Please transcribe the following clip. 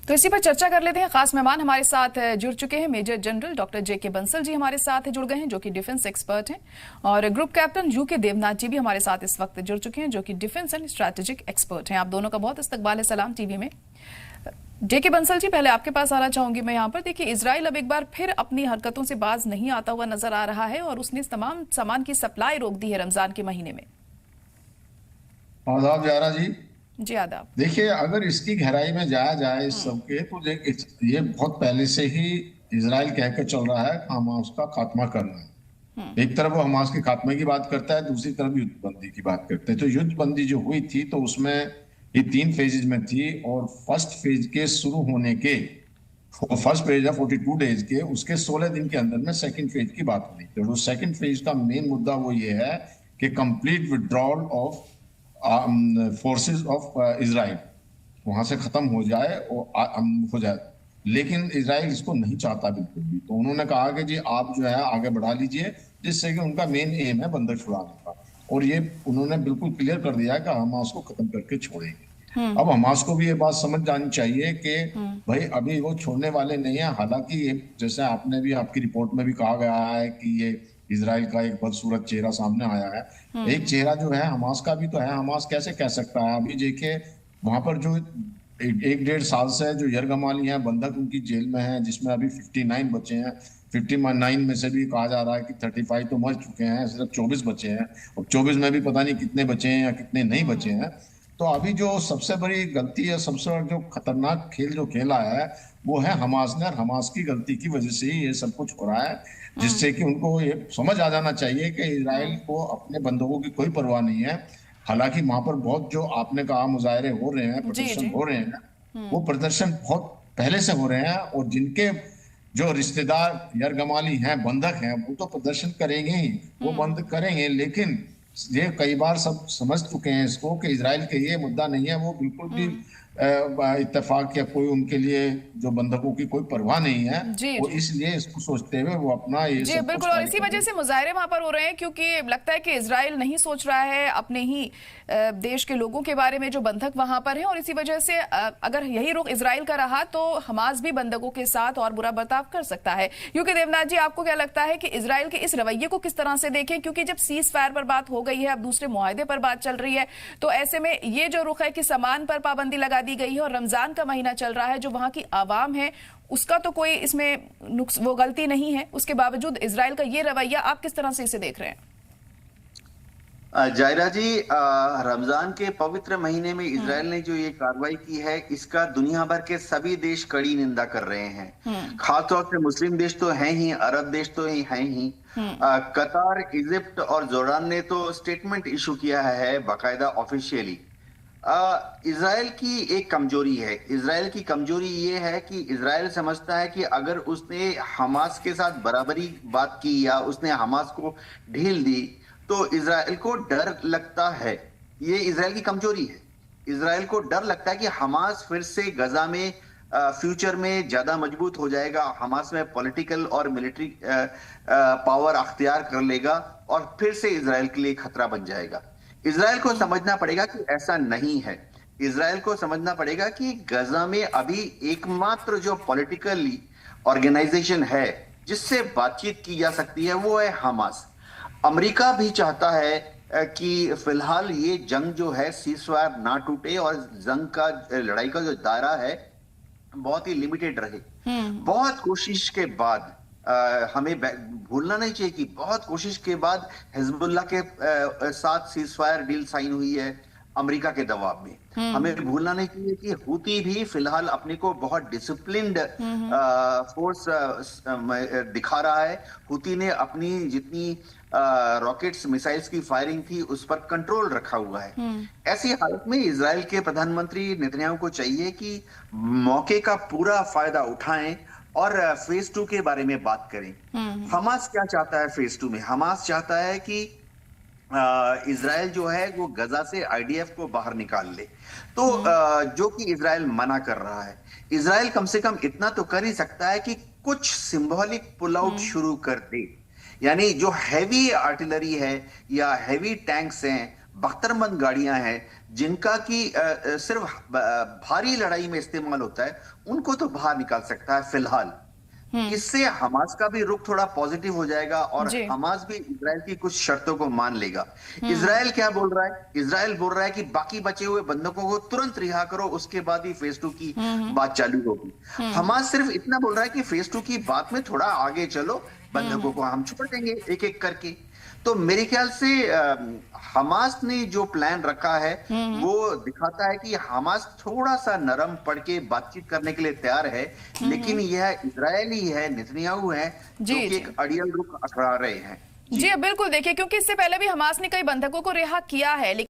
तो इसी पर चर्चा कर लेते हैं। खास मेहमान हमारे साथ जुड़ चुके हैं। मेजर जनरल डॉक्टर जेके बंसल जी हमारे साथ जुड़ गए हैं, जो कि डिफेंस एक्सपर्ट हैं, और ग्रुप कैप्टन यूके देवनाथ जी भी हमारे साथ इस वक्त जुड़ चुके हैं, जो कि डिफेंस एंड स्ट्रैटेजिक एक्सपर्ट हैं। आप दोनों का बहुत इस्तकबाल है सलाम टीवी में। जेके बंसल जी, पहले आपके पास आना चाहूंगी मैं यहाँ पर। देखिए, इजराइल अब एक बार फिर अपनी हरकतों से बाज नहीं आता हुआ नजर आ रहा है और उसने तमाम सामान की सप्लाई रोक दी है रमजान के महीने में। आदाब जारा जी। जी आदाब। देखिए, अगर इसकी गहराई में जाया जाए इस सब के, तो ये बहुत पहले से ही इजराइल कहकर चल रहा है कि हमास का खात्मा करना है। एक तरफ वो हमास के खात्मे की बात करता है, दूसरी तरफ युद्ध बंदी की बात करते हैं। तो युद्ध बंदी जो हुई थी, तो उसमें ये 3 फेजेज में थी, और फर्स्ट फेज के शुरू होने के, फर्स्ट फेज है 42 डेज के, उसके 16 दिन के अंदर में सेकंड फेज की बात हुई। तो जो सेकंड फेज का मेन मुद्दा वो ये है कि complete withdrawal of forces of Israel वहां से खत्म हो जाए और हो जाए। लेकिन इजराइल इसको नहीं चाहता बिल्कुल भी। तो उन्होंने कहा कि जी आप जो है आगे बढ़ा लीजिए, जिससे कि उनका मेन एम है बंदर छुड़ाने का। और ये उन्होंने बिल्कुल क्लियर कर दिया कि हमास को खत्म करके छोड़ेंगे। अब हमास को भी ये बात समझ जानी चाहिए कि भाई अभी वो छोड़ने वाले नहीं है। हालांकि जैसे आपने भी, आपकी रिपोर्ट में भी कहा गया है कि ये इजराइल का एक बदसूरत चेहरा सामने आया है। एक चेहरा जो है हमास का भी तो है। हमास कैसे कह सकता है? अभी देखिए, वहां पर जो 1-1.5 साल से जो यरगमाली है बंधक, उनकी जेल में है, जिसमें अभी 59 बचे हैं। 59 में से भी कहा जा रहा है कि 35 तो मर चुके हैं, सिर्फ 24 बचे हैं। और 24 में भी पता नहीं कितने बचे हैं या कितने नहीं बचे हैं। तो अभी जो सबसे बड़ी गलती है, सबसे बड़ा जो खतरनाक खेल जो खेला है, वो है हमास ने। और हमास की गलती की वजह से ही ये सब कुछ हो रहा है, जिससे कि उनको ये समझ आ जाना चाहिए कि इजराइल को अपने बंदूकों की कोई परवाह नहीं है। हालांकि वहां पर बहुत जो आपने कहा मुजाहरे हो रहे हैं, जी प्रदर्शन जी। हो रहे हैं, वो प्रदर्शन बहुत पहले से हो रहे हैं। और जिनके जो रिश्तेदार यरगमाली हैं, बंधक हैं, वो तो प्रदर्शन करेंगे ही, वो बंद करेंगे। लेकिन ये कई बार सब समझ चुके हैं इसको कि इजराइल के ये मुद्दा नहीं है। वो बिल्कुल भी इत्तेफाक या कोई उनके लिए जो बंधकों की कोई परवाह नहीं है। जी वो जी इसलिए इसको सोचते हुए वो अपना ये जी सब कुछ बिल्कुल। और आगे इसी वजह बढ़े। से मुजाहरे वहां पर हो रहे हैं, क्योंकि लगता है कि इजराइल नहीं सोच रहा है अपने ही देश के लोगों के बारे में जो बंधक वहां पर हैं। और इसी वजह से अगर यही रुख इजराइल का रहा तो हमास भी बंधकों के साथ और बुरा बर्ताव कर सकता है। यूके देवनाथ जी, आपको क्या लगता है कि इजराइल के इस रवैये को किस तरह से देखें? क्योंकि जब सीज फायर पर बात हो गई है, अब दूसरे मुआहदे पर बात चल रही है, तो ऐसे में ये जो रुख है कि सामान पर पाबंदी लगा दी गई है और रमजान का महीना चल रहा है, जो वहां की आवाम है उसका तो कोई इसमें वो गलती नहीं है, उसके बावजूद इजराइल का ये रवैया आप किस तरह से इसे देख रहे हैं? जायरा जी, रमजान के पवित्र महीने में इजराइल ने जो ये कार्रवाई की है, इसका दुनिया भर के सभी देश कड़ी निंदा कर रहे हैं। खासतौर से मुस्लिम देश तो हैं ही, अरब देश तो हैं ही। कतार, इजिप्ट और जोर्डान ने तो स्टेटमेंट इशू किया है बाकायदा ऑफिशियली। इजराइल की एक कमजोरी है। इजराइल की कमजोरी ये है कि इजराइल समझता है कि अगर उसने हमास के साथ बराबरी बात की या उसने हमास को ढील दी, तो इजराइल को डर लगता है। ये इजराइल की कमजोरी है। इजराइल को डर लगता है कि हमास फिर से गजा में फ्यूचर में ज्यादा मजबूत हो जाएगा, हमास में पॉलिटिकल और मिलिट्री पावर अख्तियार कर लेगा और फिर से इजराइल के लिए खतरा बन जाएगा। इजराइल को समझना पड़ेगा कि ऐसा नहीं है। इजराइल को समझना पड़ेगा कि गजा में अभी एकमात्र जो पॉलिटिकली ऑर्गेनाइजेशन है जिससे बातचीत की जा सकती है, वो है हमास। अमेरिका भी चाहता है कि फिलहाल ये जंग जो है सीजफायर ना टूटे और जंग का, लड़ाई का जो दायरा है बहुत ही लिमिटेड रहे। बहुत कोशिश के बाद, हमें भूलना नहीं चाहिए कि बहुत कोशिश के बाद हिजबुल्लाह के साथ सीजफायर डील साइन हुई है अमेरिका के दबाव में। हमें भूलना नहीं चाहिए कि हुती भी फिलहाल अपने को बहुत डिसिप्लिन्ड फोर्स दिखा रहा है। हुती ने अपनी जितनी रॉकेट्स, मिसाइल्स की फायरिंग थी, उस पर कंट्रोल रखा हुआ है। ऐसी हालत में इजराइल के प्रधानमंत्री नेतन्याहू को चाहिए कि मौके का पूरा फायदा उठाएं और फेज 2 के बारे में बात करें। हमास क्या चाहता है फेज 2 में? हमास चाहता है कि इजराइल जो है वो गजा से आईडीएफ को बाहर निकाल ले, तो जो कि इजराइल मना कर रहा है। इजराइल कम से कम इतना तो कर ही सकता है कि कुछ सिंबॉलिक पुल आउट शुरू कर दे। यानी जो हैवी आर्टिलरी है या हैवी टैंक्स हैं, बख्तरबंद गाड़ियां हैं जिनका कि सिर्फ भारी लड़ाई में इस्तेमाल होता है, उनको तो बाहर निकाल सकता है फिलहाल। इससे हमास का भी रुख थोड़ा पॉजिटिव हो जाएगा और हमास भी इजराइल की कुछ शर्तों को मान लेगा। इजराइल क्या बोल रहा है? इजराइल बोल रहा है कि बाकी बचे हुए बंधकों को तुरंत रिहा करो, उसके बाद ही फेज 2 की बात चालू होगी। हमास सिर्फ इतना बोल रहा है कि फेज 2 की बात में थोड़ा आगे चलो, बंधकों को हम छोड़ देंगे एक एक करके। तो मेरे ख्याल से हमास ने जो प्लान रखा है वो दिखाता है कि हमास थोड़ा सा नरम पड़ के बातचीत करने के लिए तैयार है, लेकिन यह इजरायली है, नेतन्याहू है जो कि एक अड़ियल रुख अपना रहे हैं। जी बिल्कुल, देखिए क्योंकि इससे पहले भी हमास ने कई बंधकों को रिहा किया है।